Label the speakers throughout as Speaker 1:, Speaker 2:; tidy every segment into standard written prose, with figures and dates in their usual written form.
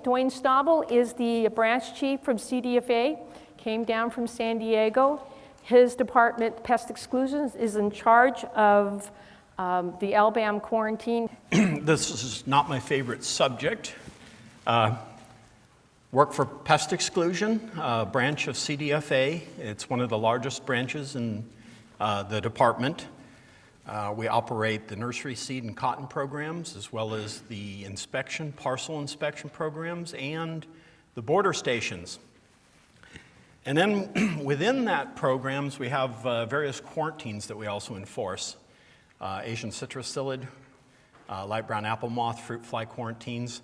Speaker 1: Duane Schnabel is the branch chief from CDFA, came down from San Diego. His department, Pest Exclusions, is in charge of the LBAM quarantine.
Speaker 2: This is not my favorite subject. Work for Pest Exclusion, branch of CDFA. It's one of the largest branches in the department. We operate the nursery seed and cotton programs, as well as the inspection, parcel inspection programs, and the border stations. And then within that programs, we have various quarantines that we also enforce. Asian citrus psyllid, light brown apple moth, fruit fly quarantines.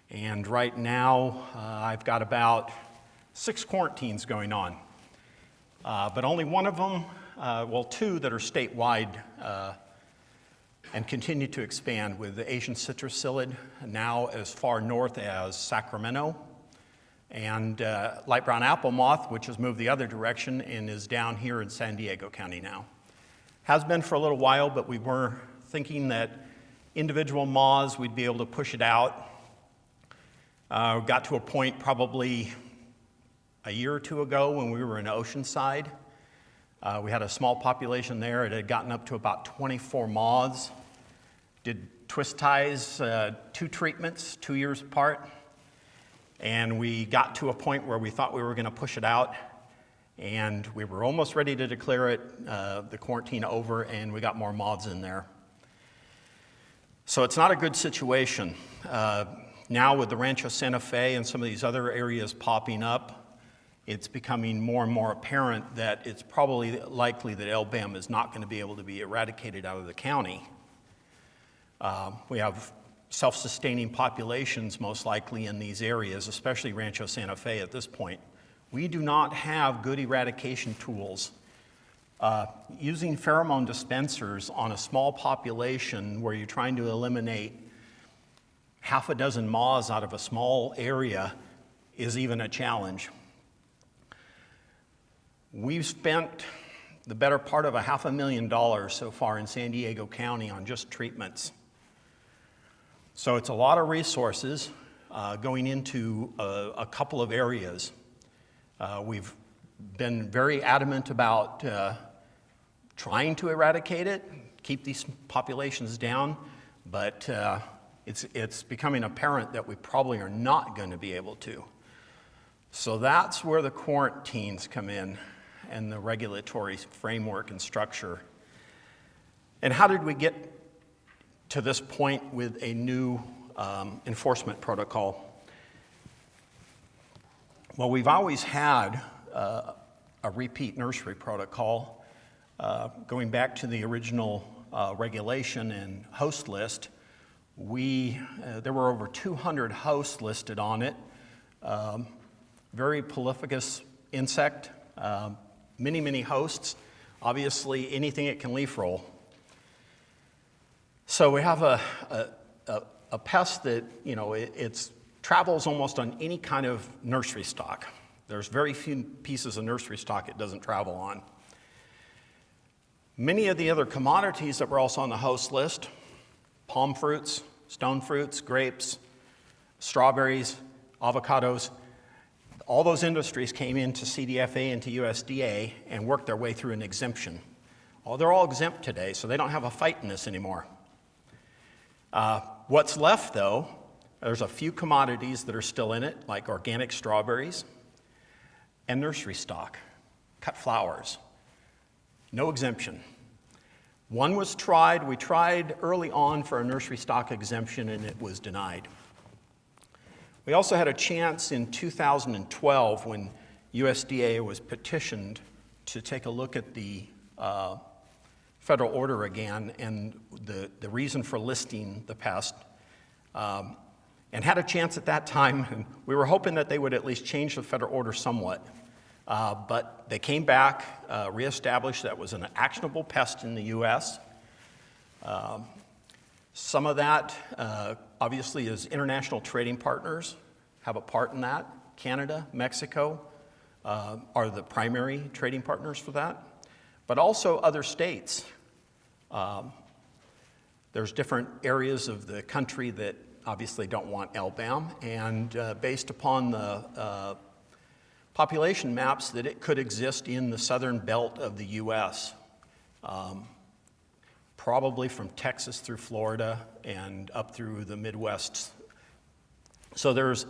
Speaker 2: And right now, I've got about 6 quarantines going on. But only one of them, well, 2 that are statewide and continue to expand, with the Asian citrus psyllid now as far north as Sacramento, and light brown apple moth, which has moved the other direction and is down here in San Diego County now. Has been for a little while, but we were thinking that individual moths, we'd be able to push it out. Got to a point probably a year or 2 ago when we were in Oceanside. We had a small population there. It had gotten up to about 24 moths. Did twist ties, 2 treatments, 2 years apart. And we got to a point where we thought we were going to push it out. And we were almost ready to declare it, the quarantine over, and we got more moths in there. So it's not a good situation. Now with the Rancho Santa Fe and some of these other areas popping up, it's becoming more and more apparent that it's probably likely that LBAM is not going to be able to be eradicated out of the county. We have self-sustaining populations most likely in these areas, especially Rancho Santa Fe at this point. We do not have good eradication tools. Using pheromone dispensers on a small population where you're trying to eliminate half a dozen moths out of a small area is even a challenge. We've spent the better part of $500,000 so far in San Diego County on just treatments. So it's a lot of resources going into a couple of areas. We've been very adamant about trying to eradicate it, keep these populations down, but it's becoming apparent that we probably are not going to be able to. So that's where the quarantines come in and the regulatory framework and structure. And how did we get to this point with a new enforcement protocol? Well, we've always had a repeat nursery protocol going back to the original regulation and host list. There were over 200 hosts listed on it. Very prolificous insect, many hosts. Obviously, anything it can leaf roll. So we have a pest that, it travels almost on any kind of nursery stock. There's very few pieces of nursery stock it doesn't travel on. Many of the other commodities that were also on the host list, palm fruits, stone fruits, grapes, strawberries, avocados, all those industries came into CDFA and to USDA and worked their way through an exemption. Well, they're all exempt today, so they don't have a fight in this anymore. What's left, though, there's a few commodities that are still in it, like organic strawberries and nursery stock, cut flowers. No exemption. One was tried. We tried early on for a nursery stock exemption, and it was denied. We also had a chance in 2012 when USDA was petitioned to take a look at the federal order again and the reason for listing the pest, and had a chance at that time. And we were hoping that they would at least change the federal order somewhat. But they came back, reestablished that it was an actionable pest in the U.S. Some of that, obviously, is international trading partners have a part in that. Canada, Mexico are the primary trading partners for that, but also other states. There's different areas of the country that obviously don't want LBAM, and based upon the population maps, that it could exist in the southern belt of the U.S., probably from Texas through Florida and up through the Midwest. So there's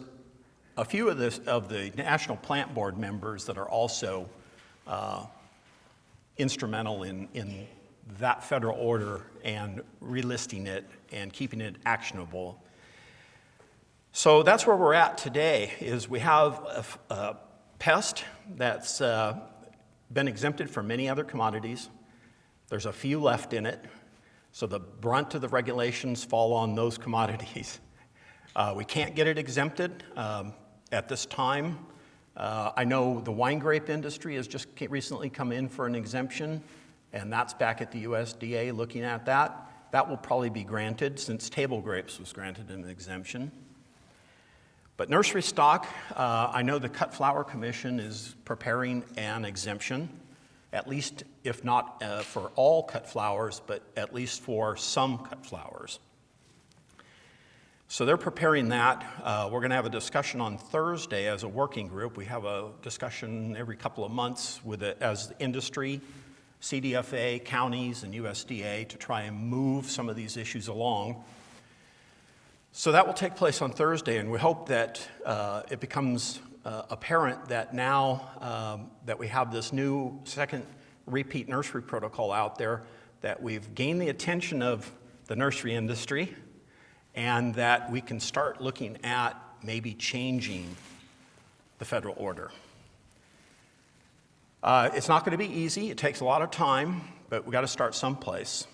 Speaker 2: a few of the National Plant Board members that are also instrumental in that federal order and relisting it and keeping it actionable. So that's where we're at today, is we have a pest that's been exempted from many other commodities. There's a few left in it, so the brunt of the regulations fall on those commodities. We can't get it exempted at this time. I know the wine grape industry has just recently come in for an exemption, and that's back at the USDA looking at that. That will probably be granted, since table grapes was granted an exemption. But nursery stock, I know the Cut Flower Commission is preparing an exemption, at least if not for all cut flowers, but at least for some cut flowers. So they're preparing that. We're going to have a discussion on Thursday as a working group. We have a discussion every couple of months with it as the industry, CDFA, counties, and USDA to try and move some of these issues along. So that will take place on Thursday, and we hope that it becomes apparent that now that we have this new second repeat nursery protocol out there, that we've gained the attention of the nursery industry, and that we can start looking at maybe changing the federal order. It's not going to be easy. It takes a lot of time, but we got to start someplace.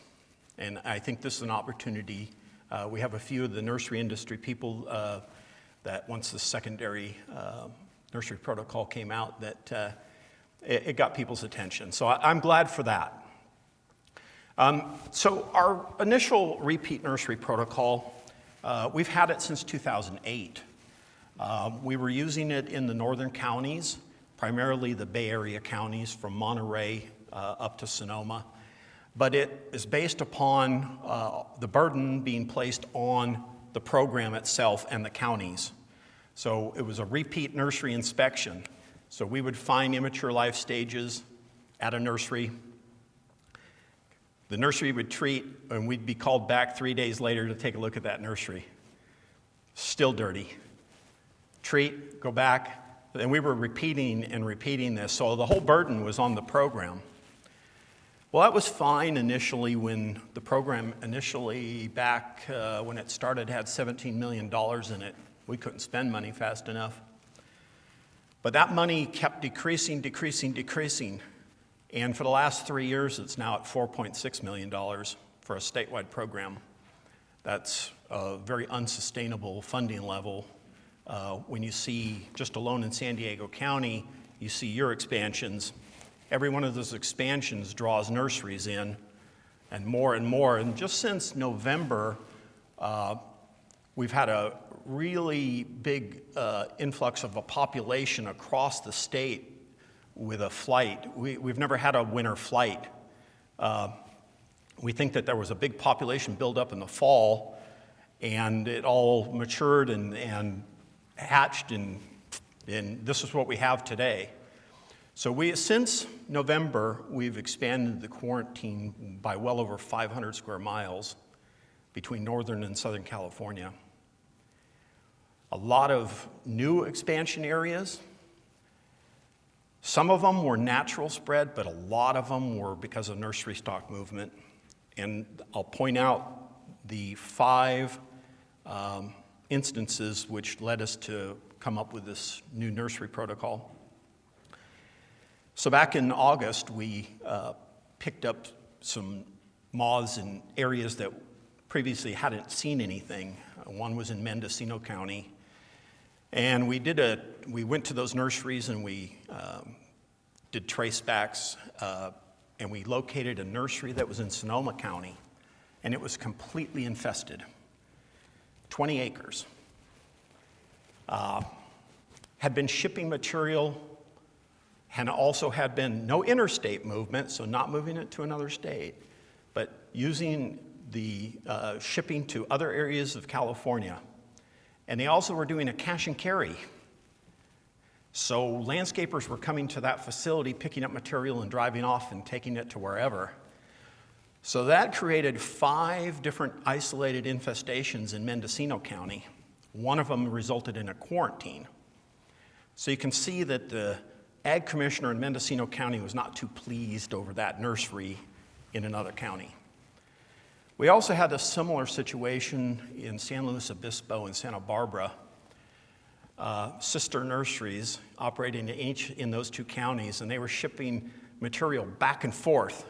Speaker 2: And I think this is an opportunity. We have a few of the nursery industry people that once the secondary nursery protocol came out, that it got people's attention. So I'm glad for that. So our initial repeat nursery protocol, we've had it since 2008. We were using it in the northern counties, primarily the Bay Area counties from Monterey up to Sonoma. But it is based upon the burden being placed on the program itself and the counties. So it was a repeat nursery inspection. So we would find immature life stages at a nursery. The nursery would treat, and we'd be called back 3 days later to take a look at that nursery. Still dirty. Treat, go back, and we were repeating and repeating this, so the whole burden was on the program. Well, that was fine initially when the program initially back when it started had $17 million in it. We couldn't spend money fast enough. But that money kept decreasing. And for the last 3 years, it's now at $4.6 million for a statewide program. That's a very unsustainable funding level. When you see, just alone in San Diego County, you see your expansions. Every one of those expansions draws nurseries in, and more and more. And just since November, we've had a really big influx of a population across the state with a flight. We've never had a winter flight. We think that there was a big population buildup in the fall, and it all matured and hatched, and this is what we have today. So since November, we've expanded the quarantine by well over 500 square miles between Northern and Southern California. A lot of new expansion areas. Some of them were natural spread, but a lot of them were because of nursery stock movement. And I'll point out the 5 instances which led us to come up with this new nursery protocol. So back in August, we picked up some moths in areas that previously hadn't seen anything. One was in Mendocino County. And we went to those nurseries and we did tracebacks, and we located a nursery that was in Sonoma County, and it was completely infested, 20 acres. Had been shipping material, and also had been no interstate movement, so not moving it to another state, but using the shipping to other areas of California. And they also were doing a cash and carry. So landscapers were coming to that facility, picking up material and driving off and taking it to wherever. So that created 5 different isolated infestations in Mendocino County. One of them resulted in a quarantine. So you can see that the ag commissioner in Mendocino County was not too pleased over that nursery in another county. We also had a similar situation in San Luis Obispo and Santa Barbara. Sister nurseries operating each in those 2 counties, and they were shipping material back and forth.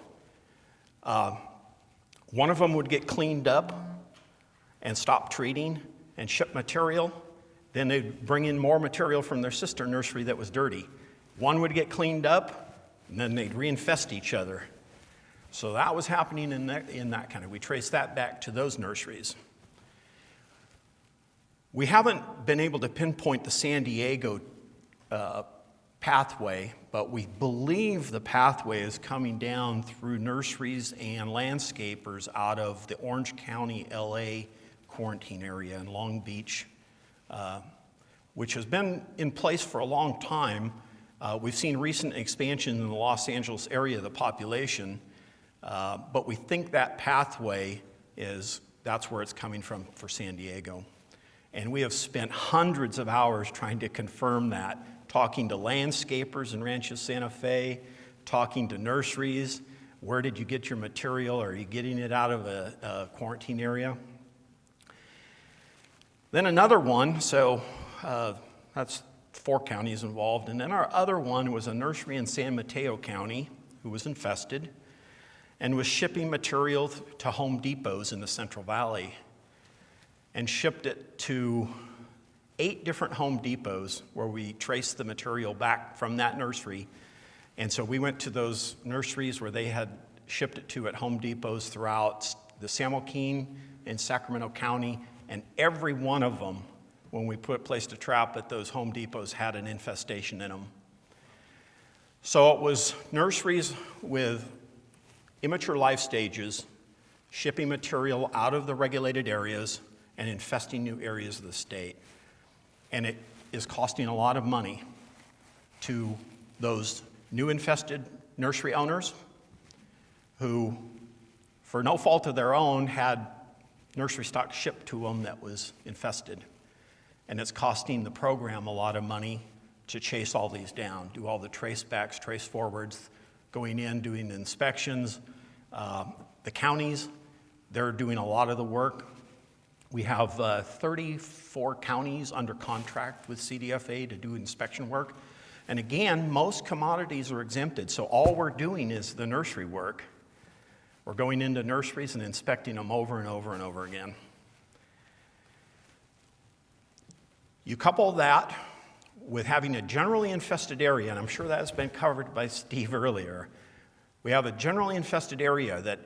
Speaker 2: One of them would get cleaned up and stop treating and ship material. Then they'd bring in more material from their sister nursery that was dirty. One would get cleaned up, and then they'd reinfest each other. So that was happening in that county. We traced that back to those nurseries. We haven't been able to pinpoint the San Diego pathway, but we believe the pathway is coming down through nurseries and landscapers out of the Orange County, LA quarantine area in Long Beach, which has been in place for a long time. We've seen recent expansion in the Los Angeles area of the population, but we think that pathway that's where it's coming from for San Diego. And we have spent hundreds of hours trying to confirm that, talking to landscapers in Rancho Santa Fe, talking to nurseries. Where did you get your material? Are you getting it out of a quarantine area? Then another one, so that's 4 counties involved. And then our other one was a nursery in San Mateo County who was infested and was shipping material to Home Depots in the Central Valley, and shipped it to 8 different Home Depots where we traced the material back from that nursery. And so we went to those nurseries where they had shipped it to at Home Depots throughout the San Joaquin and Sacramento County, and every one of them, when we placed a trap at those Home Depots, had an infestation in them. So it was nurseries with immature life stages, shipping material out of the regulated areas, and infesting new areas of the state. And it is costing a lot of money to those new infested nursery owners who, for no fault of their own, had nursery stock shipped to them that was infested. And it's costing the program a lot of money to chase all these down, do all the trace backs, trace forwards, going in, doing the inspections. The counties, they're doing a lot of the work. We have 34 counties under contract with CDFA to do inspection work. And again, most commodities are exempted, so all we're doing is the nursery work. We're going into nurseries and inspecting them over and over and over again. You couple that with having a generally infested area, and I'm sure that's been covered by Steve earlier. We have a generally infested area that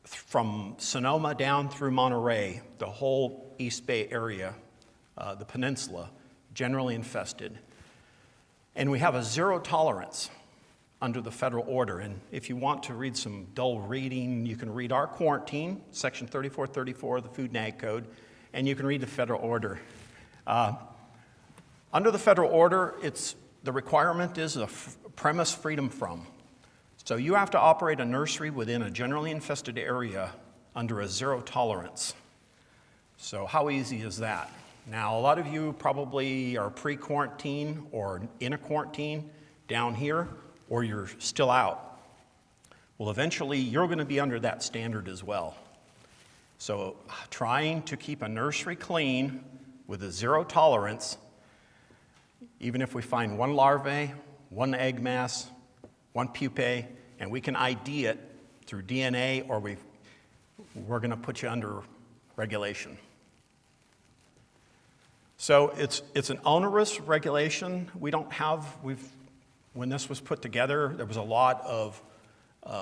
Speaker 2: from Sonoma down through Monterey, the whole East Bay area, the peninsula, generally infested. And we have a 0 tolerance under the federal order. And if you want to read some dull reading, you can read our quarantine, section 3434 of the Food and Ag Code, and you can read the federal order. Under the federal order, the requirement is a premise freedom from. So you have to operate a nursery within a generally infested area under a 0 tolerance. So how easy is that? Now, a lot of you probably are pre-quarantine or in a quarantine down here, or you're still out. Well, eventually, you're going to be under that standard as well. So trying to keep a nursery clean with a 0 tolerance, even if we find 1 larvae, 1 egg mass, 1 pupae, and we can ID it through DNA, or we're going to put you under regulation. So it's an onerous regulation. When this was put together, there was a lot of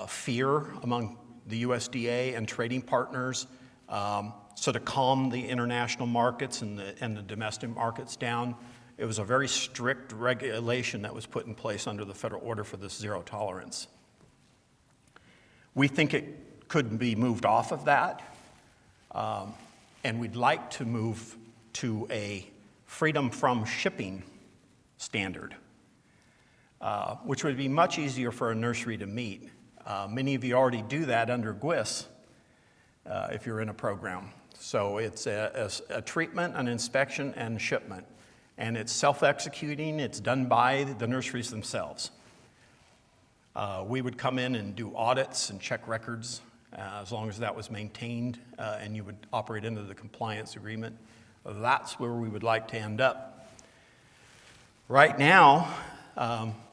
Speaker 2: fear among the USDA and trading partners. So to calm the international markets and the domestic markets down, it was a very strict regulation that was put in place under the federal order for this 0 tolerance. We think it could be moved off of that. and we'd like to move to a freedom from shipping standard, which would be much easier for a nursery to meet. Many of you already do that under GWIS if you're in a program. So it's a treatment, an inspection, and shipment. And it's self-executing. It's done by the nurseries themselves. We would come in and do audits and check records as long as that was maintained and you would operate under the compliance agreement. That's where we would like to end up. Right now,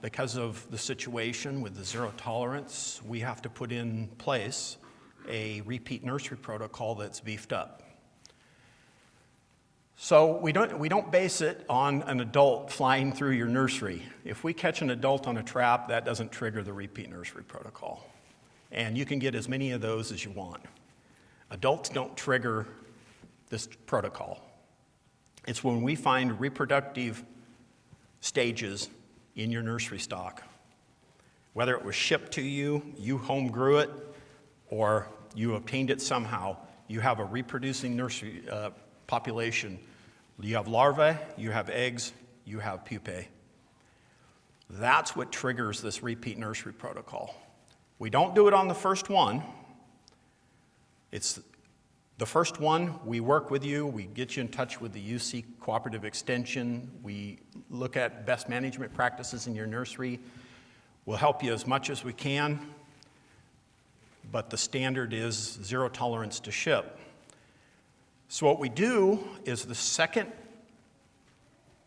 Speaker 2: because of the situation with the zero tolerance, we have to put in place a repeat nursery protocol that's beefed up. So we don't base it on an adult flying through your nursery. If we catch an adult on a trap, that doesn't trigger the repeat nursery protocol. And you can get as many of those as you want. Adults don't trigger this protocol. It's when we find reproductive stages in your nursery stock, whether it was shipped to you, you home grew it, or you obtained it somehow, you have a reproducing nursery population. You have larvae, you have eggs, you have pupae. That's what triggers this repeat nursery protocol. We don't do it on the first one. It's the first one, we work with you, we get you in touch with the UC Cooperative Extension, we look at best management practices in your nursery. We'll help you as much as we can, but the standard is zero tolerance to ship. So what we do is the second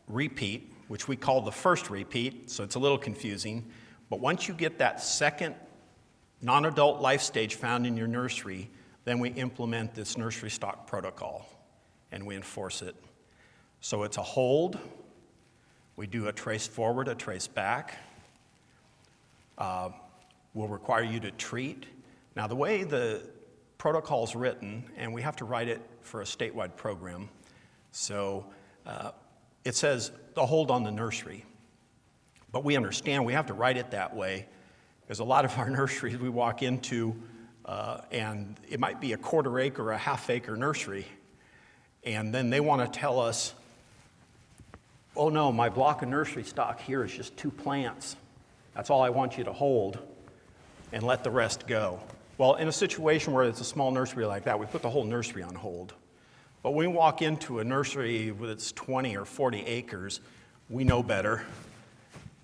Speaker 2: repeat, which we call the first repeat, so it's a little confusing, but once you get that second non-adult life stage found in your nursery, then we implement this nursery stock protocol and we enforce it. So it's a hold, we do a trace forward, a trace back. We'll require you to treat. Now the way the protocol is written, and we have to write it for a statewide program, so it says the hold on the nursery. But we understand we have to write it that way because a lot of our nurseries we walk into and it might be a quarter acre or a half acre nursery, and then they want to tell us, oh no, my block of nursery stock here is just 2 plants. That's all I want you to hold and let the rest go. Well, in a situation where it's a small nursery like that, we put the whole nursery on hold. But when we walk into a nursery with its 20 or 40 acres, we know better.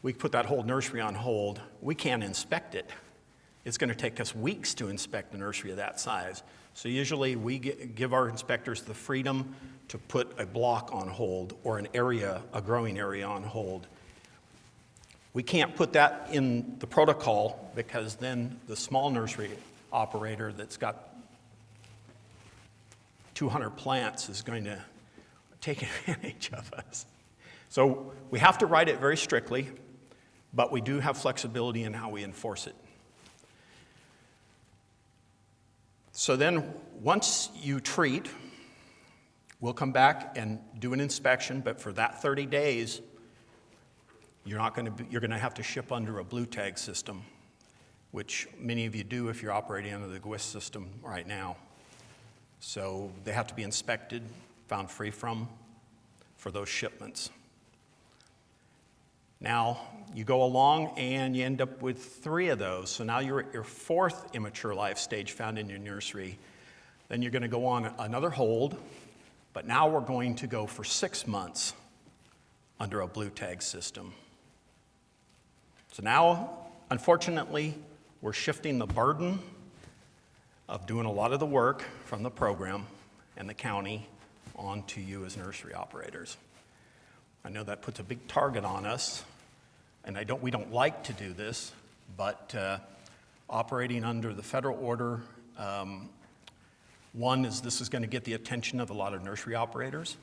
Speaker 2: We put that whole nursery on hold. We can't inspect it. It's going to take us weeks to inspect a nursery of that size. So usually we give our inspectors the freedom to put a block on hold or an area, a growing area on hold. We can't put that in the protocol because then the small nursery operator that's got 200 plants is going to take advantage of us. So we have to write it very strictly, but we do have flexibility in how we enforce it. So then once you treat, we'll come back and do an inspection, but for that 30 days, you're going to have to ship under a blue tag system, which many of you do if you're operating under the GWIS system right now. So they have to be inspected, found free from, for those shipments. Now, you go along and you end up with 3 of those. So now you're at your 4th immature life stage found in your nursery. Then you're going to go on another hold, but now we're going to go for 6 months under a blue tag system. So now, unfortunately, we're shifting the burden of doing a lot of the work from the program and the county onto you as nursery operators. I know that puts a big target on us, and we don't like to do this, but operating under the federal order, one is this is going to get the attention of a lot of nursery operators.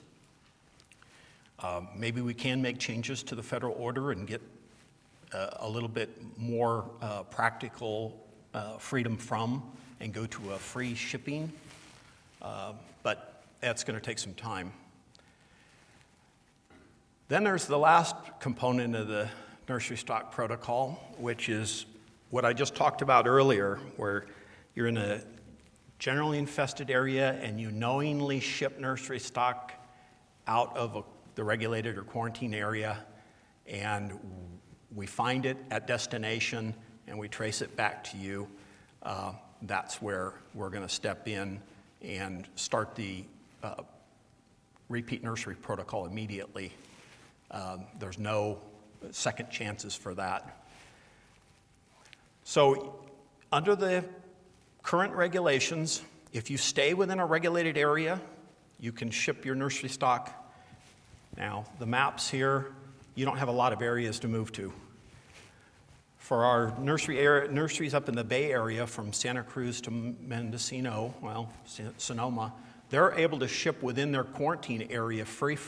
Speaker 2: Maybe we can make changes to the federal order and get a little bit more practical freedom from and go to a free shipping, but that's going to take some time. Then there's the last component of the nursery stock protocol, which is what I just talked about earlier, where you're in a generally infested area and you knowingly ship nursery stock out of the regulated or quarantine area, and we find it at destination and we trace it back to you, that's where we're going to step in and start the repeat nursery protocol immediately. There's no second chances for that. So under the current regulations, if you stay within a regulated area, you can ship your nursery stock. Now, the maps here, you don't have a lot of areas to move to. For our nurseries up in the Bay Area, from Santa Cruz to Mendocino, well, Sonoma, they're able to ship within their quarantine area free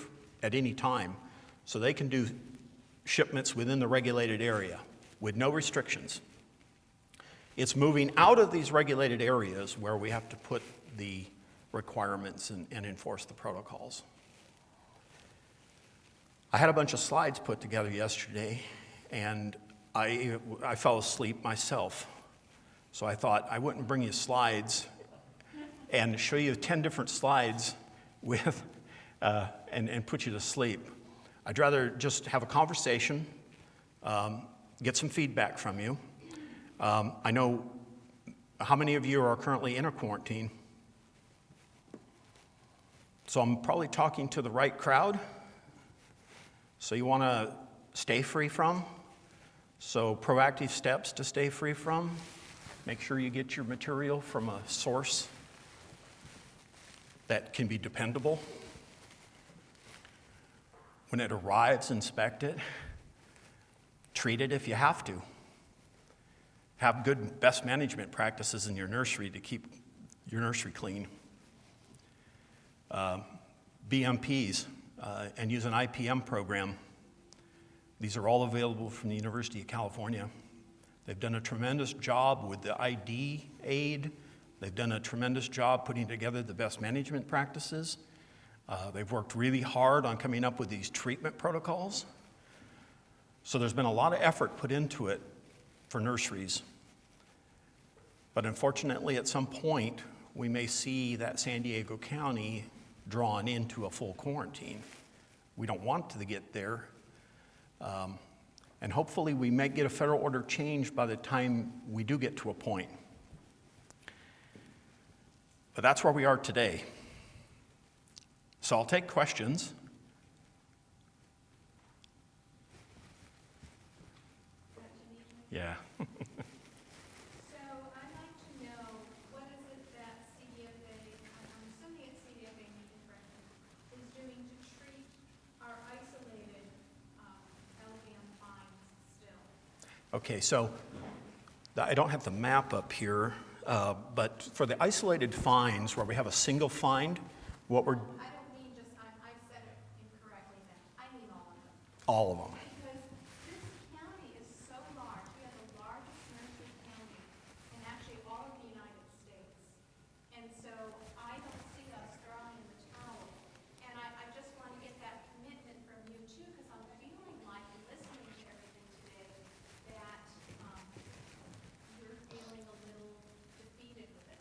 Speaker 2: at any time. So they can do shipments within the regulated area with no restrictions. It's moving out of these regulated areas where we have to put the requirements and enforce the protocols. I had a bunch of slides put together yesterday, and I fell asleep myself. So I thought I wouldn't bring you slides and show you 10 different slides with and put you to sleep. I'd rather just have a conversation, get some feedback from you. I know how many of you are currently in a quarantine. So I'm probably talking to the right crowd. So you want to stay free from. So proactive steps to stay free from. Make sure you get your material from a source that can be dependable. When it arrives, inspect it. Treat it if you have to. Have good best management practices in your nursery to keep your nursery clean. BMPs and use an IPM program. These are all available from the University of California. They've done a tremendous job with the ID aid. They've done a tremendous job putting together the best management practices. They've worked really hard on coming up with these treatment protocols. So there's been a lot of effort put into it for nurseries. But unfortunately, at some point, we may see that San Diego County drawn into a full quarantine. We don't want to get there. And hopefully we may get a federal order changed by the time we do get to a point. But that's where we are today. So I'll take questions. Yeah.
Speaker 3: So I'd like to know, what is it that CDFA, I'm assuming it's CDFA, is doing to treat our isolated LBAM fines still?
Speaker 2: Okay, so I don't have the map up here, but for the isolated fines where we have a single fine, what we're...
Speaker 3: I don't mean just, I said it incorrectly then. I mean all of them.
Speaker 2: All of them.
Speaker 3: Because this county is so large. We have the largest nursery county in actually all of the United States. And so I don't see us throwing in the towel. And I just want to get that commitment from you too, because I'm feeling like, listening to everything today, that you're feeling a little defeated with it.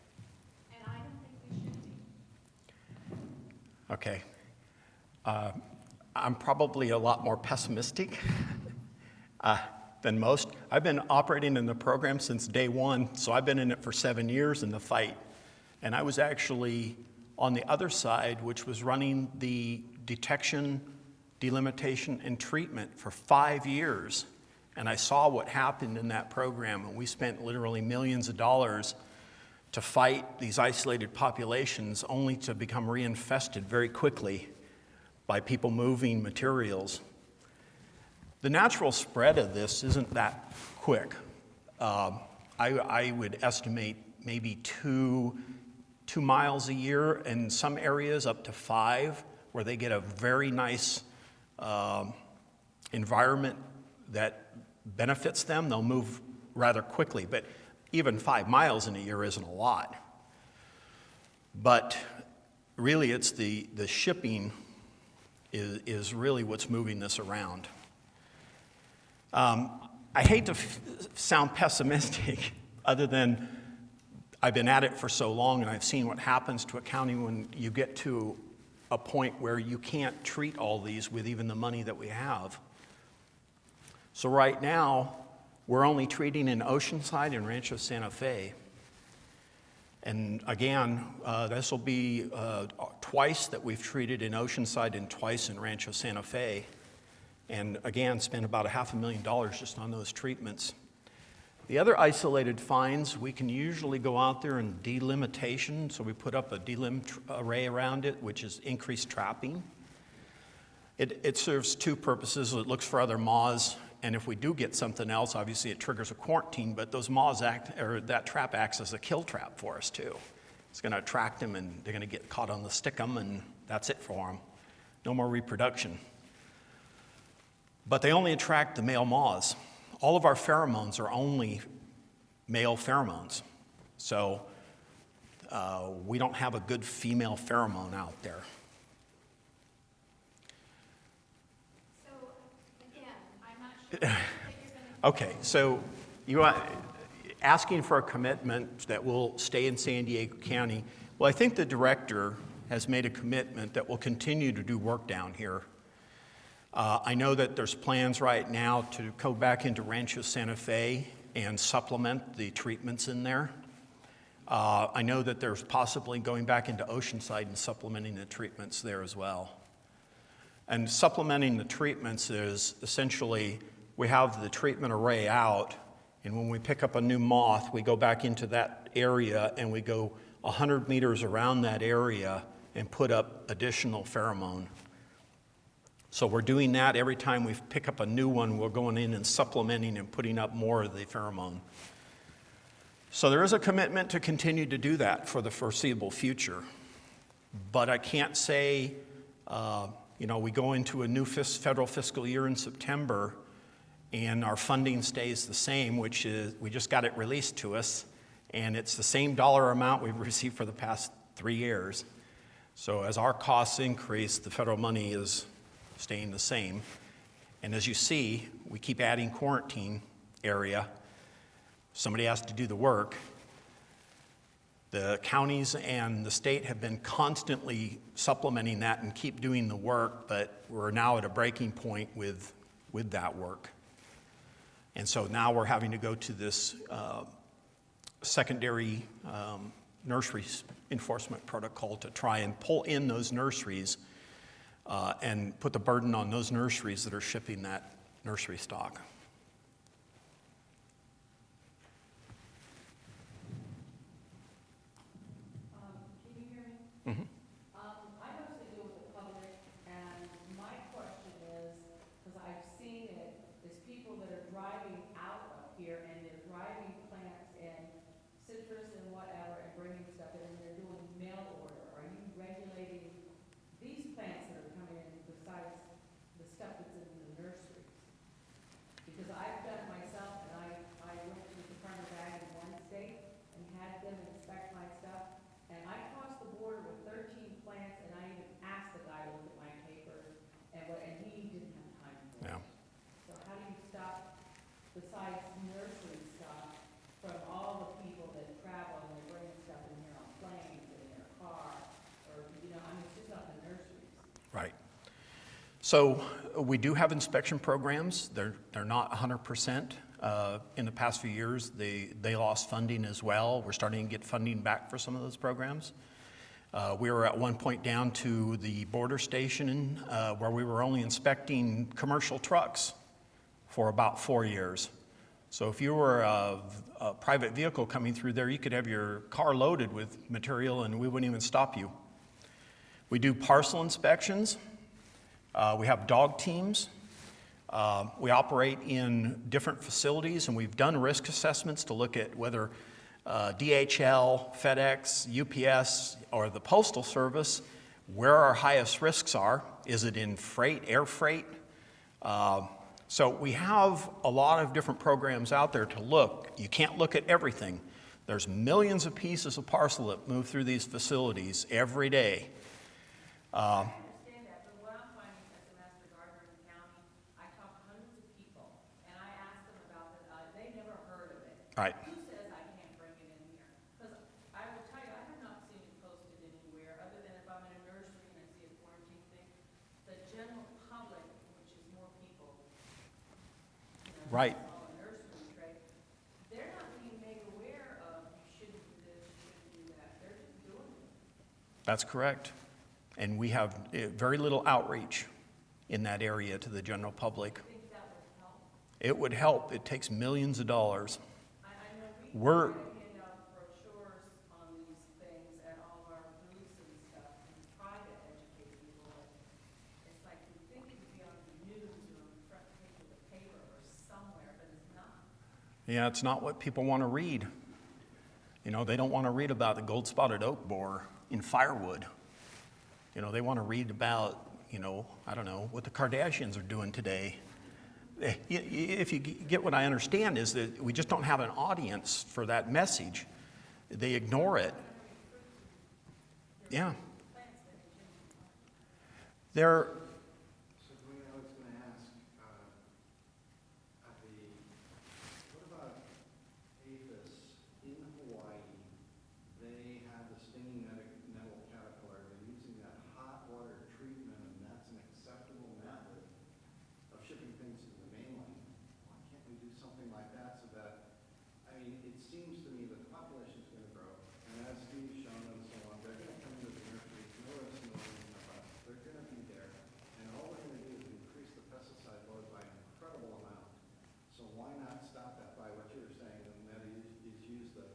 Speaker 3: And I don't think we should be.
Speaker 2: Okay. I'm probably a lot more pessimistic than most. I've been operating in the program since day one, so I've been in it for 7 years in the fight. And I was actually on the other side, which was running the detection, delimitation, and treatment for 5 years. And I saw what happened in that program, and we spent literally millions of dollars to fight these isolated populations, only to become reinfested very quickly by people moving materials. The natural spread of this isn't that quick. I would estimate maybe two miles a year, in some areas up to 5, where they get a very nice environment that benefits them. They'll move rather quickly, but even 5 miles in a year isn't a lot. But really, it's the shipping is really what's moving this around. I hate to sound pessimistic, other than I've been at it for so long, and I've seen what happens to a county when you get to a point where you can't treat all these with even the money that we have. So right now, we're only treating in Oceanside and Rancho Santa Fe. And again, this will be twice that we've treated in Oceanside and twice in Rancho Santa Fe. And again, spent about $500,000 just on those treatments. The other isolated fines, we can usually go out there and delimitation, so we put up a delim array around it, which is increased trapping. It serves two purposes. It looks for other moths, and if we do get something else, obviously it triggers a quarantine, but those moths that trap acts as a kill trap for us too. It's gonna attract them, and they're gonna get caught on the stickum, and that's it for them. No more reproduction. But they only attract the male moths. All of our pheromones are only male pheromones. So we don't have a good female pheromone out there.
Speaker 3: So, again, I'm not sure that you're going to...
Speaker 2: Okay, so you are asking for a commitment that will stay in San Diego County. Well, I think the director has made a commitment that will continue to do work down here. I know that there's plans right now to go back into Rancho Santa Fe and supplement the treatments in there. I know that there's possibly going back into Oceanside and supplementing the treatments there as well. And supplementing the treatments is essentially we have the treatment array out, and when we pick up a new moth, we go back into that area and we go 100 meters around that area and put up additional pheromone. So we're doing that every time we pick up a new one, we're going in and supplementing and putting up more of the pheromone. So there is a commitment to continue to do that for the foreseeable future. But I can't say, we go into a new federal fiscal year in September and our funding stays the same, which is, we just got it released to us, and it's the same dollar amount we've received for the past 3 years. So as our costs increase, the federal money is staying the same. And as you see, we keep adding quarantine area. Somebody has to do the work. The counties and the state have been constantly supplementing that and keep doing the work, but we're now at a breaking point with that work. And so now we're having to go to this secondary nursery enforcement protocol to try and pull in those nurseries and put the burden on those nurseries that are shipping that nursery stock.
Speaker 4: Can you hear me?
Speaker 2: Mm-hmm.
Speaker 4: I mostly deal with the public, and my question is, because I've seen it, is people that are driving out of here and they're driving plants and citrus and whatever and bringing stuff in, and they're doing mail order. Are you regulating these plants that are coming in besides the stuff that's in the nurseries? Because I've done it myself, and I went to the front of bag in one state and had them inspect my stuff, and I crossed the border with 13 plants, and I even asked the guy to look at my papers, and he didn't have time for it.
Speaker 2: Yeah.
Speaker 4: So how do you stop, besides nursery stuff, from all the people that travel and they're bringing stuff in here on planes and in their car, or, it's just not the nurseries.
Speaker 2: Right. So we do have inspection programs. They're not 100%. In the past few years, they lost funding as well. We're starting to get funding back for some of those programs. We were at one point down to the border station where we were only inspecting commercial trucks for about 4 years. So if you were a private vehicle coming through there, you could have your car loaded with material and we wouldn't even stop you. We do parcel inspections. We have dog teams. We operate in different facilities, and we've done risk assessments to look at whether DHL, FedEx, UPS, or the Postal Service, where our highest risks are. Is it in freight, air freight? So we have a lot of different programs out there to look. You can't look at everything. There's millions of pieces of parcel that move through these facilities every day.
Speaker 4: I understand that, but what I'm finding as a master gardener in the county, I talk to hundreds of people, and I ask them about it, they never heard of it.
Speaker 2: Right.
Speaker 4: Who says I can't bring it in here? Because
Speaker 2: Right.
Speaker 4: on a nursery tray, they're not being made aware of, you shouldn't do this, you shouldn't do that. They're just doing it.
Speaker 2: That's correct. And we have very little outreach in that area to the general public.
Speaker 4: I think that would help.
Speaker 2: It would help. It takes millions of dollars.
Speaker 4: I know we
Speaker 2: We're,
Speaker 4: try to hand out brochures on these things at all of our booths and stuff and try to educate people. It's like you think it'd be on the news or on the front page of the paper or somewhere, but it's not.
Speaker 2: yeah, it's not what people want to read. You know, they don't want to read about the gold-spotted oak borer in firewood. You know, they want to read about, you know, I don't know, what the Kardashians are doing today. If you get what I understand is that we just don't have an audience for that message. They ignore it. Yeah. They're,
Speaker 5: So Duane, I was going to ask, what about APHIS in Hawaii? They have the stinging nettle caterpillar. They're using that hot water treatment, and that's an acceptable method of shipping things to the mainland. Why can't we do something like that so that, I mean, it seems to me that the population is going to grow, and as Steve's shown and so on, they're going to come into the nurseries, no less knowing about, they're going to be there, and all we're going to do is increase the pesticide load by an incredible amount. So why not stop that by what you were saying, and that is use the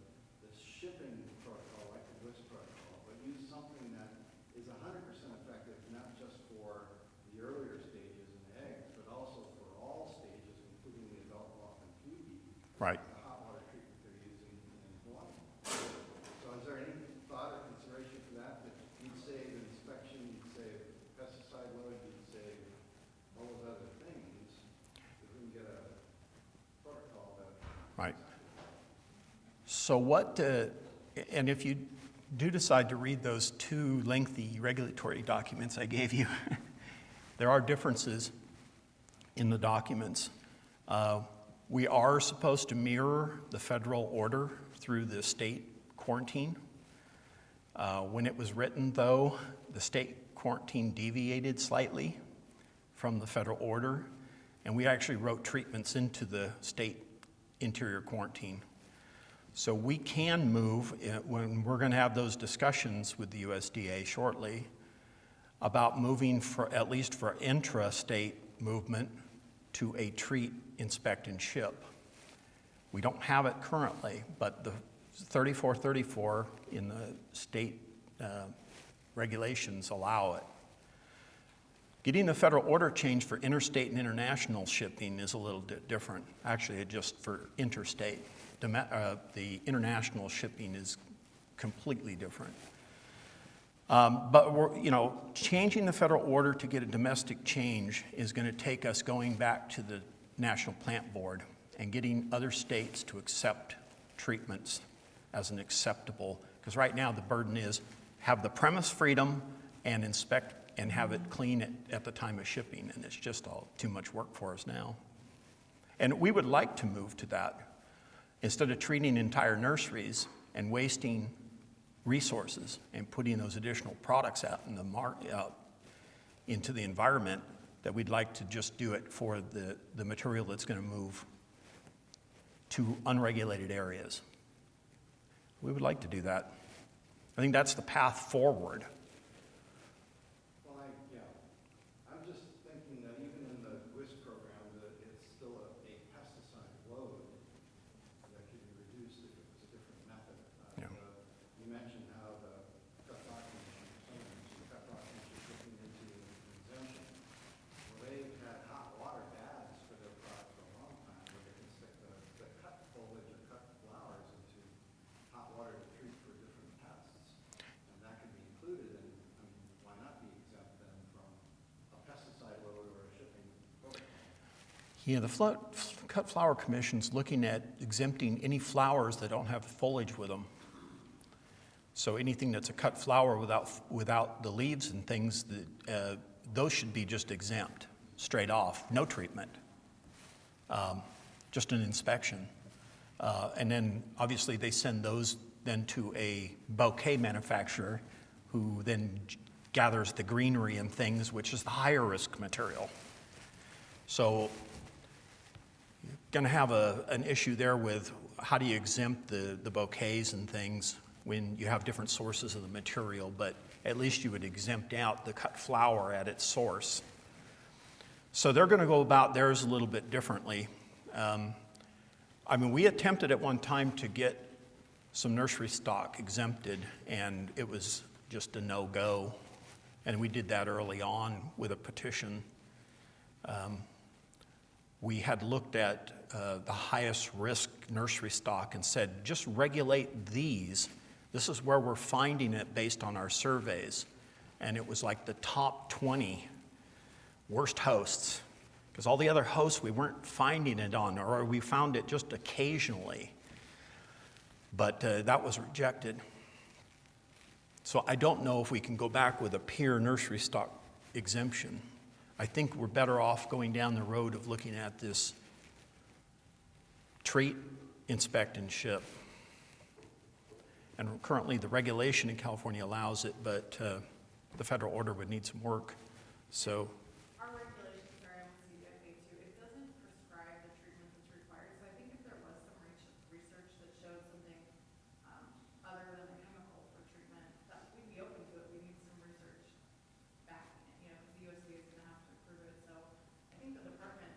Speaker 5: shipping protocol, like the WIS protocol, but use something that is 100% effective, not just for the earlier stages in eggs, but also for all stages, including the adult moth and pupae.
Speaker 2: right.
Speaker 5: The hot water treatment they're using in Hawaii. So is there any thought or consideration for that? That you'd save inspection, you'd save pesticide load, you'd save all those other things, if we can get a protocol that.
Speaker 2: Right. So what, and if you do decide to read those two lengthy regulatory documents I gave you, there are differences in the documents. We are supposed to mirror the federal order through the state quarantine. When it was written, though, the state quarantine deviated slightly from the federal order, and we actually wrote treatments into the state interior quarantine. So we can move, when we're going to have those discussions with the USDA shortly, about moving, for at least for intra-state movement, to a treat, inspect, and ship. We don't have it currently, but the 3434 in the state regulations allow it. Getting the federal order changed for interstate and international shipping is a little bit different. Actually, it's just for interstate. The international shipping is completely different. But we're, you know, changing the federal order to get a domestic change is going to take us going back to the National Plant Board and getting other states to accept treatments as an acceptable, because right now the burden is have the premise freedom and inspect and have it clean at the time of shipping, and it's just all too much work for us now. And we would like to move to that. Instead of treating entire nurseries and wasting resources and putting those additional products out in the out into the environment, that we'd like to just do it for the material that's going to move to unregulated areas. We would like to do that. I think that's the path forward.
Speaker 5: Well, I'm just thinking that even in the WIS program, that it's still a pesticide load that could be reduced if it was a different method.
Speaker 2: Yeah.
Speaker 5: You mentioned how the cut rock commission, the cut rock commission is looking into an exemption. Well, they've had hot water baths for their product for a long time, where they can stick the cut foliage or cut flowers into hot water to treat for different pests. And that could be included in, I mean, why not be exempt then from a pesticide load or a shipping program?
Speaker 2: Yeah, the Cut Flower Commission's looking at exempting any flowers that don't have foliage with them. So anything that's a cut flower without the leaves and things, those should be just exempt, straight off, no treatment, just an inspection. And then obviously they send those then to a bouquet manufacturer who then gathers the greenery and things, which is the higher risk material. So going to have an issue there with how do you exempt the bouquets and things when you have different sources of the material, but at least you would exempt out the cut flower at its source. So they're going to go about theirs a little bit differently. I mean, we attempted at one time to get some nursery stock exempted, and it was just a no-go. And we did that early on with a petition. We had looked at the highest risk nursery stock and said, just regulate these. This is where we're finding it based on our surveys. And it was like the top 20 worst hosts, because all the other hosts we weren't finding it on, or we found it just occasionally. But that was rejected. So I don't know if we can go back with a pure nursery stock exemption. I think we're better off going down the road of looking at this treat, inspect, and ship. And currently the regulation in California allows it, but the federal order would need some work. So
Speaker 3: Our regulations are on CDFA too. It doesn't prescribe the treatment that's required. So I think if there was some research that showed something other than a chemical for treatment, that we'd be open to it. We need some research back, because the USDA is going to have to approve it. So I think the department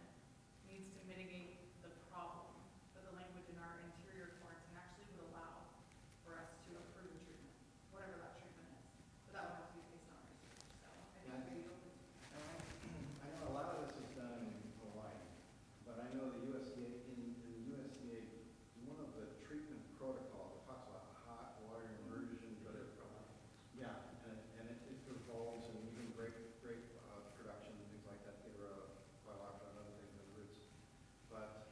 Speaker 3: needs to mitigate the problem. But the language in our interior quarantine actually would allow for us to approve the treatment, whatever that treatment is. But that would have to be based on research. So I think we'd be open to it.
Speaker 5: I know a lot of this is done in Hawaii, but I know the USDA, in the USDA, one of the treatment protocols, it talks about hot water immersion, but yeah, and it revolves and even grape production and things like that, get rid of phylloxera and other things in the roots. But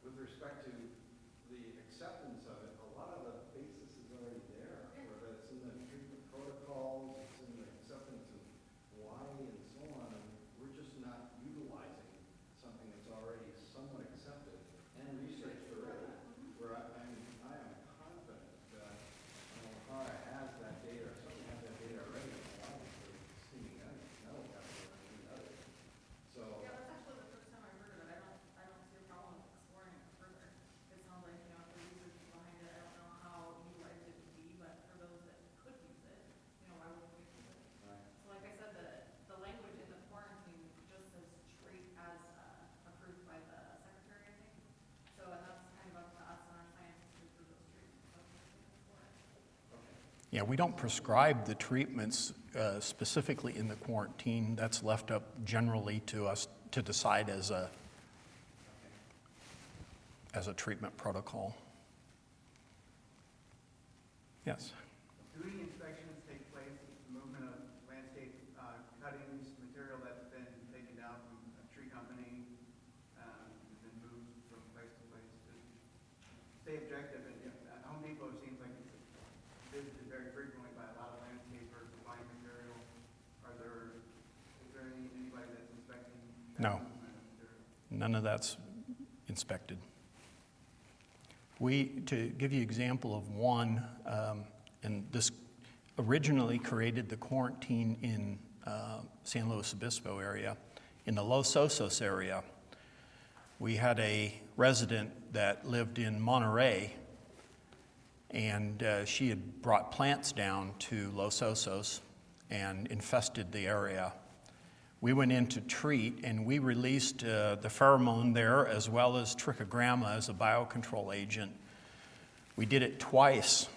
Speaker 5: with respect to the acceptance of it, a lot of the basis is already there, whether it's in the treatment protocols, it's in the acceptance of Hawaii and so on, and we're just not utilizing something that's already somewhat accepted and researched already. Where I am confident that Ohio has that data, or something has that data already in Hawaii for steaming metal capital and others. So,
Speaker 3: Yeah, that's actually the first time I've heard of it. I don't see a problem with exploring it further. It sounds like, if the research is behind it, I don't know how utilized it would be, but for those that could use it, why wouldn't we use it?
Speaker 5: right.
Speaker 3: So like I said, the language in the quarantine just says treat as approved by the secretary, I think. So, and that's kind of up to us and our scientists to approve those treatments. So we can explore it.
Speaker 2: yeah, we don't prescribe the treatments specifically in the quarantine. That's left up generally to us to decide as a treatment protocol. Yes.
Speaker 6: Do any inspections take place with the movement of landscape cuttings, material that's been taken down from a tree company, and been moved from place to place to stay objective? And Home Depot seems like it's visited very frequently by a lot of landscapers supplying material. Is there anybody that's inspecting that
Speaker 2: No.
Speaker 6: movement of material?
Speaker 2: None of that's inspected. To give you an example of one, and this originally created the quarantine in San Luis Obispo area. In the Los Osos area, we had a resident that lived in Monterey, and she had brought plants down to Los Osos and infested the area. We went in to treat, and we released the pheromone there as well as trichogramma as a biocontrol agent. We did it twice,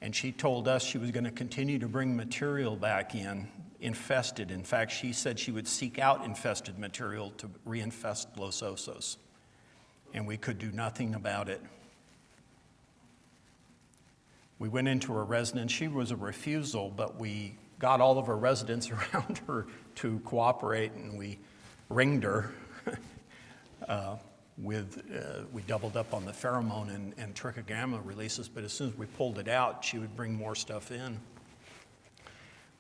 Speaker 2: and she told us she was going to continue to bring material back in, infested. In fact, she said she would seek out infested material to reinfest Los Osos, and we could do nothing about it. We went into her residence. She was a refusal, but we got all of her residents around her to cooperate, and we ringed her we doubled up on the pheromone and trichogramma releases, but as soon as we pulled it out, she would bring more stuff in.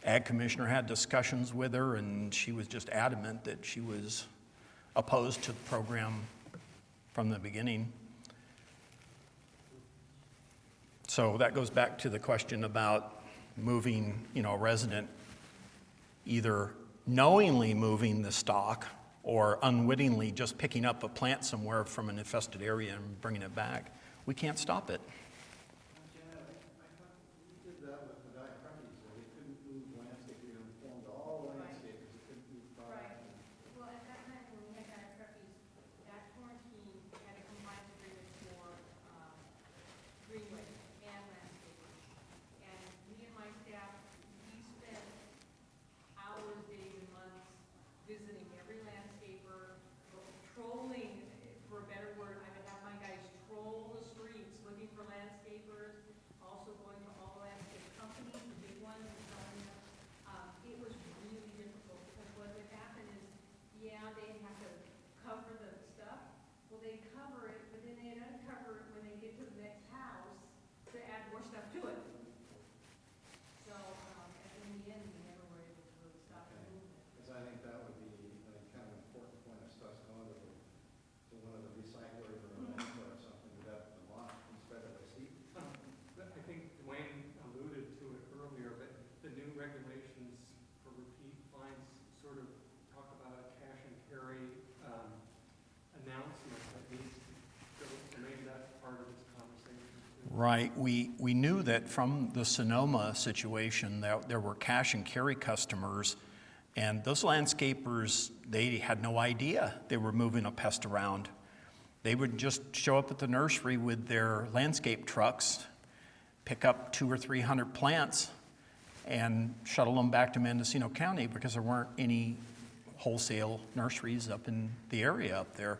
Speaker 2: Ag Commissioner had discussions with her, and she was just adamant that she was opposed to the program from the beginning. So that goes back to the question about moving, a resident either knowingly moving the stock or unwittingly just picking up a plant somewhere from an infested area and bringing it back. We can't stop it.
Speaker 5: Janet, I thought we did that with the diaprepes, that we couldn't move landscape, we informed all landscapers, we couldn't move product.
Speaker 3: Well, at that time, when we had diaprepes, that quarantine had a compliance agreement for, greenway and landscaping. And me and my staff, we spent hours, days, and months visiting every landscaper, trolling, for a better word. I would have my guys troll the streets looking for landscapers, also going to all the landscape companies, the big ones, and telling them. It was really difficult because what would happen is, yeah, they have to cover the stuff. Well, they cover it, but then they'd uncover it when they get to the next house to add more stuff to it. So, in the end, we never were able to really stop the movement.
Speaker 5: Because I think that would be kind of an important point of stuff going to one of the recyclers or a landfill or something, that the launch instead of a seat.
Speaker 7: I think Duane alluded to it earlier, but the new regulations for repeat fines sort of talk about a cash and carry announcement that needs to go, so maybe that's part of this conversation too.
Speaker 2: Right. We knew that from the Sonoma situation that there were cash and carry customers, and those landscapers, they had no idea they were moving a pest around. They would just show up at the nursery with their landscape trucks, pick up 200 or 300 plants, and shuttle them back to Mendocino County because there weren't any wholesale nurseries up in the area up there.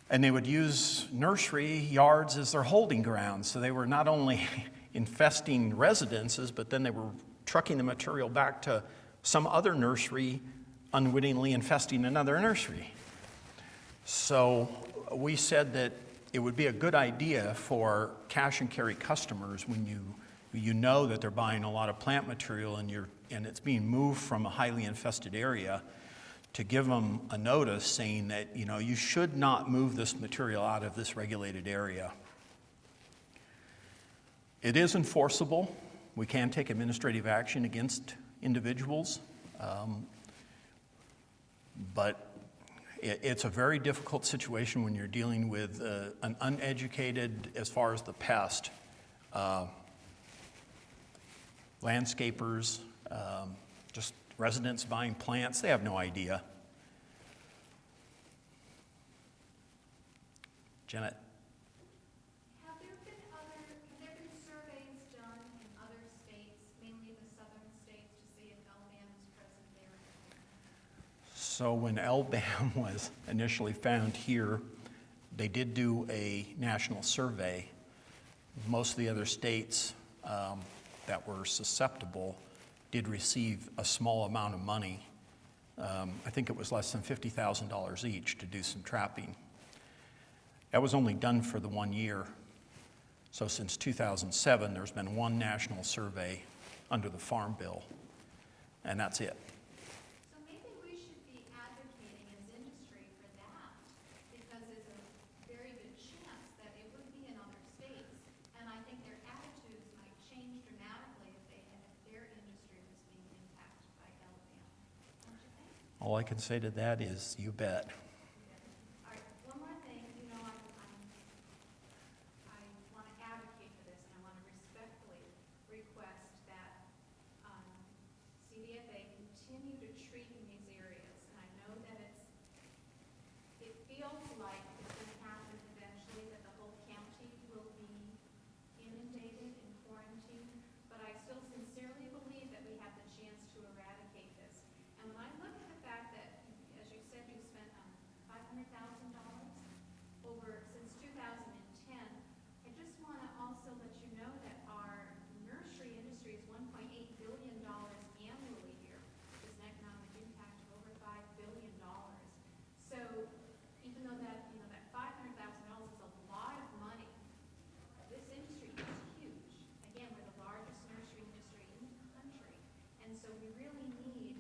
Speaker 2: And they would use nursery yards as their holding grounds. So they were not only infesting residences, but then they were trucking the material back to some other nursery, unwittingly infesting another nursery. So we said that it would be a good idea for cash and carry customers when you know that they're buying a lot of plant material and it's being moved from a highly infested area, to give them a notice saying that, you should not move this material out of this regulated area. It is enforceable. We can take administrative action against individuals, but it's a very difficult situation when you're dealing with an uneducated, as far as the pest, landscapers, just residents buying plants. They have no idea. Janet?
Speaker 3: Have there been surveys done in other states, mainly the southern states, to see if LBAM is present there?
Speaker 2: So when LBAM was initially found here, they did do a national survey. Most of the other states that were susceptible did receive a small amount of money. I think it was less than $50,000 each to do some trapping. That was only done for the 1 year. So since 2007, there's been one national survey under the Farm Bill, and that's it.
Speaker 3: So maybe we should be advocating as industry for that, because there's a very good chance that it would be in other states, and I think their attitudes might change dramatically if their industry was being impacted by LBAM. Don't you think?
Speaker 2: All I can say to that is, you bet.
Speaker 3: All right, one more thing, I want to advocate for this, and I want to respectfully request that CDFA continue to treat in these areas. And I know that it feels like it's going to happen eventually, that the whole county will be inundated in quarantine, but I still sincerely believe that we have the chance to eradicate this. And when I look at the fact that, as you said, you spent $500,000 over since 2010, I just want to also let you know that our nursery industry is $1.8 billion annually here. There's an economic impact of over $5 billion. So even though that $500,000 is a lot of money, this industry is huge. Again, we're the largest nursery industry in the country. And so we really need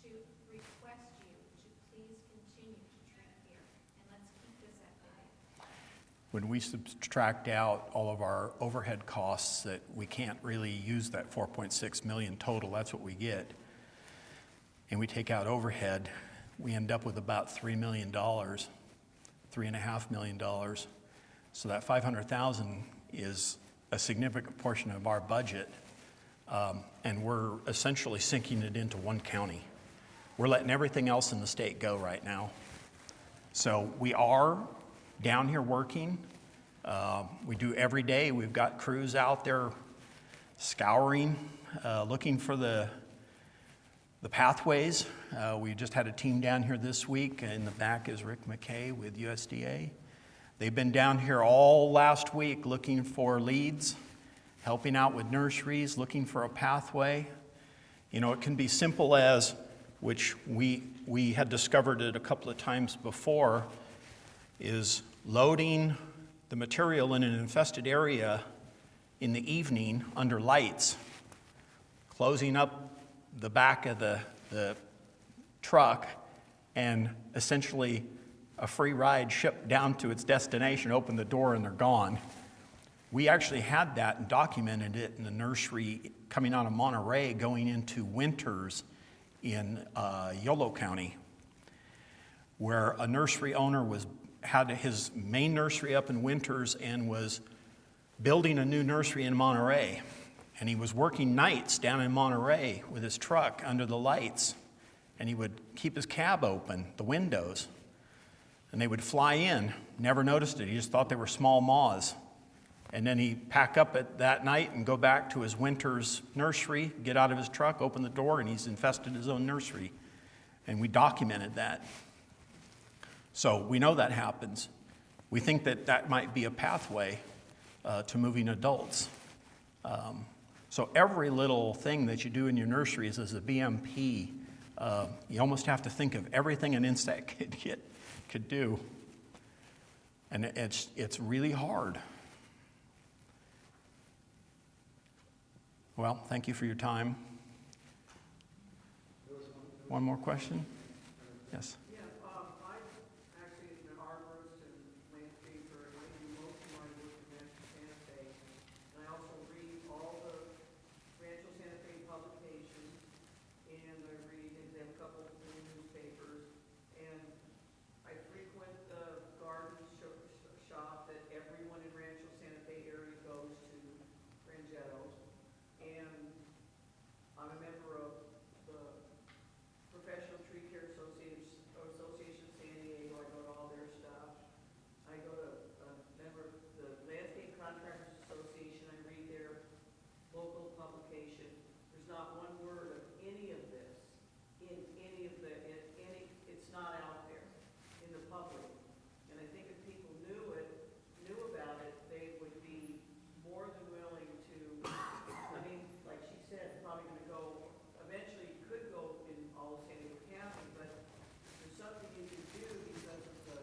Speaker 3: to request you to please continue to treat here. And let's keep this at bay.
Speaker 2: When we subtract out all of our overhead costs that we can't really use that 4.6 million total, that's what we get, and we take out overhead, we end up with about $3 million, $3.5 million. So that 500,000 is a significant portion of our budget, and we're essentially sinking it into one county. We're letting everything else in the state go right now. So we are down here working. We do every day. We've got crews out there scouring, looking for the pathways. We just had a team down here this week. In the back is Rick McKay with USDA. They've been down here all last week looking for leads, helping out with nurseries, looking for a pathway. You know, it can be simple as, which we had discovered it a couple of times before, is loading the material in an infested area in the evening under lights, closing up the back of the truck, and essentially a free ride shipped down to its destination, open the door, and they're gone. We actually had that and documented it in the nursery coming out of Monterey going into Winters in Yolo County, where a nursery owner had his main nursery up in Winters and was building a new nursery in Monterey. And he was working nights down in Monterey with his truck under the lights. And he would keep his cab open, the windows. And they would fly in, never noticed it. He just thought they were small moths. And then he'd pack up at that night and go back to his Winters nursery, get out of his truck, open the door, and he's infested his own nursery. And we documented that. So we know that happens. We think that that might be a pathway to moving adults. So every little thing that you do in your nurseries as a BMP, you almost have to think of everything an insect could do. And it's really hard. Well, thank you for your time. One more question? Yes.
Speaker 6: Yeah, I'm actually an arborist and landscaper, and I do most of my work in Rancho Santa Fe. And I also read all the Rancho Santa Fe publications, and I read a couple of the newspapers, and I frequent the garden shop that everyone in Rancho Santa Fe area goes to, Rangetto's, and I'm a member of the Professional Tree Care Association of San Diego. I go to all their stuff. I go to a member of the Landscape Contractors Association. I read their local publication. There's not one word of any of this in any of the, it's not out there in the public. And I think if people knew about it, they would be more than willing to, I mean, like she said, probably gonna go, eventually it could go in all of San Diego County, but there's something you can do because of the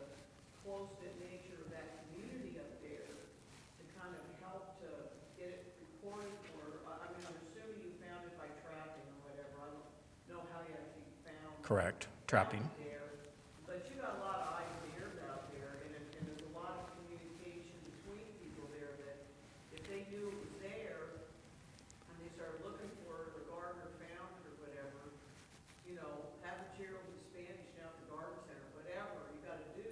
Speaker 6: close-knit nature of that community up there to kind of help to get it recorded for, I mean, I'm assuming you found it by trapping or whatever. I don't know how you actually found
Speaker 2: Correct. Trapping.
Speaker 6: it there. But you got a lot of eyes and ears out there, and there's a lot of communication between people there that if they knew it was there, and they started looking for it, or the gardener found it or whatever, you know, have materials in Spanish down at the garden center, whatever you gotta do.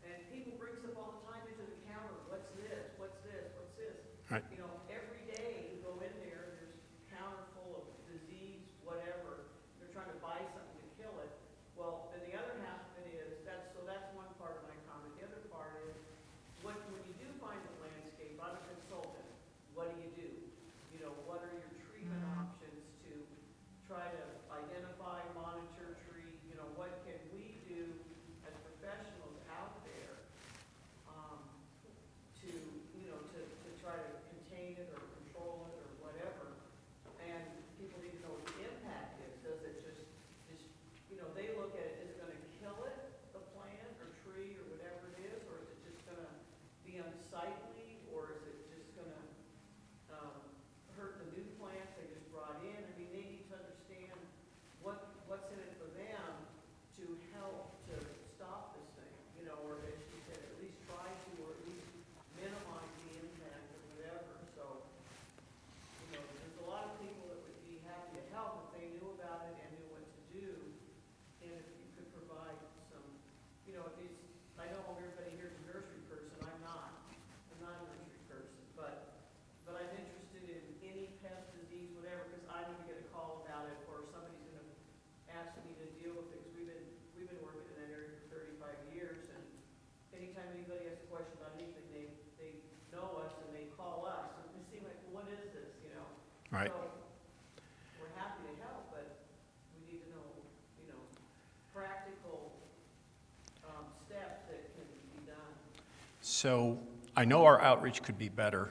Speaker 6: And people bring stuff all the time into the counter, what's this, what's this, what's this?
Speaker 2: Right.
Speaker 6: You know, every day you go in there, there's a counter full of disease, whatever, they're trying to buy something to kill it. Well, then the other half of it is, that's one part of my comment. The other part is, when you do find the landscape, I'm a consultant,
Speaker 2: Right.
Speaker 4: So, we're happy to help, but we need to know, practical, steps that can be done.
Speaker 2: So I know our outreach could be better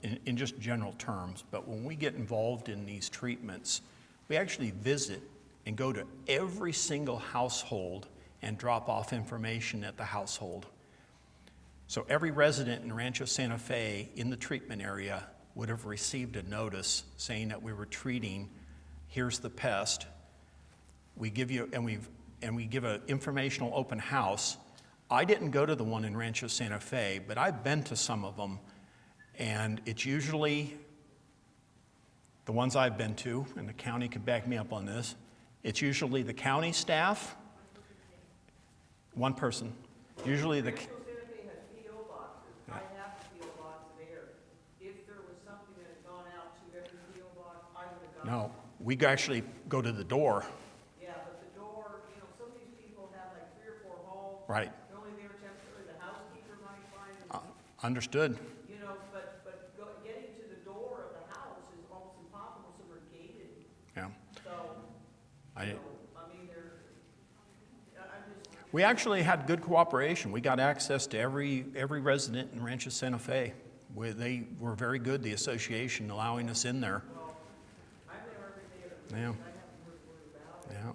Speaker 2: in just general terms, but when we get involved in these treatments, we actually visit and go to every single household and drop off information at the household. So every resident in Rancho Santa Fe in the treatment area would have received a notice saying that we were treating, here's the pest. We give you, and we give an informational open house. I didn't go to the one in Rancho Santa Fe, but I've been to some of them, and it's usually the ones I've been to, and the county can back me up on this, it's usually the county staff, one person, usually the,
Speaker 4: Rancho Santa Fe has P.O. boxes. I have a P.O. box there. If there was something that had gone out to every P.O. box, I would have gotten it.
Speaker 2: no, we actually go to the door,
Speaker 4: Yeah, but the door, some of these people have like 3 or 4 homes.
Speaker 2: right,
Speaker 4: They're only there temporarily. The housekeeper might find them.
Speaker 2: understood.
Speaker 4: But getting to the door of the house is almost impossible, so we're gated.
Speaker 2: Yeah.
Speaker 4: So,
Speaker 2: I,
Speaker 4: I'm just,
Speaker 2: we actually had good cooperation. We got access to every resident in Rancho Santa Fe. They were very good, the association, allowing us in there.
Speaker 4: I'm there every day of the
Speaker 2: Yeah.
Speaker 4: week. I haven't heard a word about it
Speaker 2: Yeah.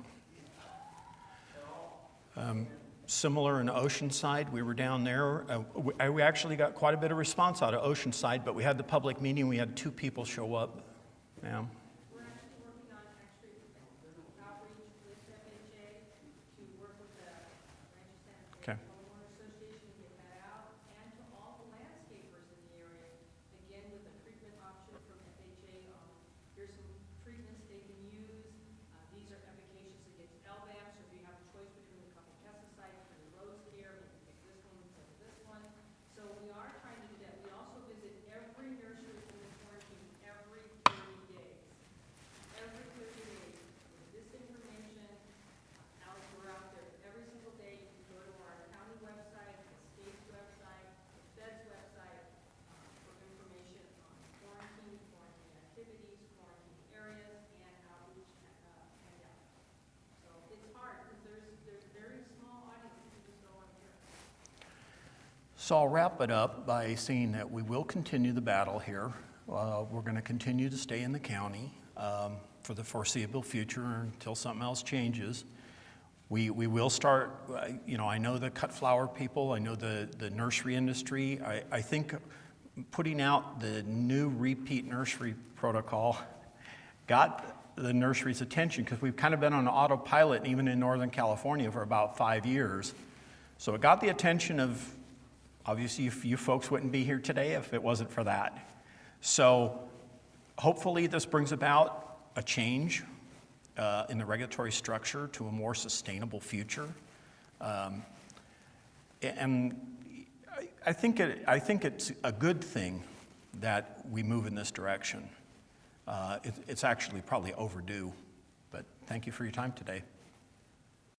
Speaker 4: at all.
Speaker 2: Similar in Oceanside, we were down there. We actually got quite a bit of response out of Oceanside, but we had the public meeting. We had 2 people show up. Yeah.
Speaker 3: We're actually working on outreach with FHA to work with the Rancho Santa Fe
Speaker 2: Okay.
Speaker 3: Homeowner Association to get that out, and to all the landscapers in the area, again, with a treatment option from FHA. Here's some treatments they can use. These are efficacious against LBAM, so if you have a choice between a couple pesticides for your rows here, maybe pick this one instead of this one. So we are trying to do that. We also visit every nursery in the quarantine every 30 days. Every 30 days, with this information, Alex, we're out there every single day. You can go to our county website, the state's website, the Fed's website, for information on quarantine activities, quarantine areas, and outreach handouts. So it's hard, because there's very small audiences who just don't want to hear.
Speaker 2: So I'll wrap it up by saying that we will continue the battle here. We're going to continue to stay in the county for the foreseeable future until something else changes. We will start, I know the cut flower people, I know the nursery industry. I think putting out the new repeat nursery protocol got the nursery's attention because we've kind of been on autopilot even in Northern California for about 5 years. So it got the attention of, obviously, you folks wouldn't be here today if it wasn't for that. So hopefully this brings about a change in the regulatory structure to a more sustainable future. And I think it's a good thing that we move in this direction. It's actually probably overdue, but thank you for your time today.